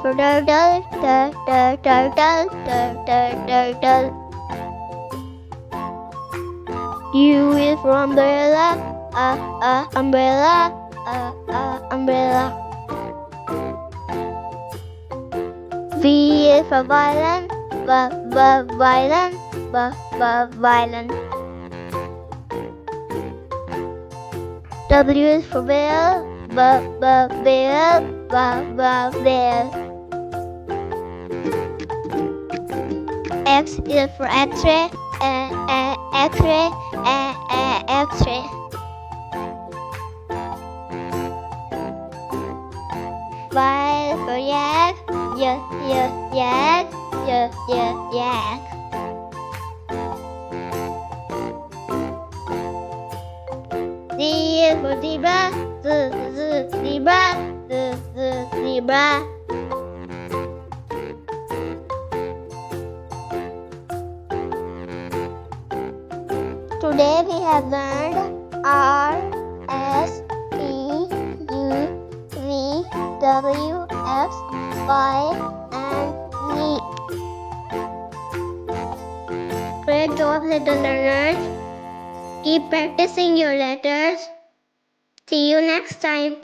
for turtle, turtle, turtle. U is for umbrella, umbrella, umbrella. V is for violin, violin, violin. W is for whale, whale, whale. X is for X-ray, X-ray, X-ray. Y is for yak, yak, yak. Z is for zebra, zebra, zebra. Today we have learned R, S, T, U, V, W, X, Y, and Z. Great job, little learners. Keep practicing your letters. See you next time.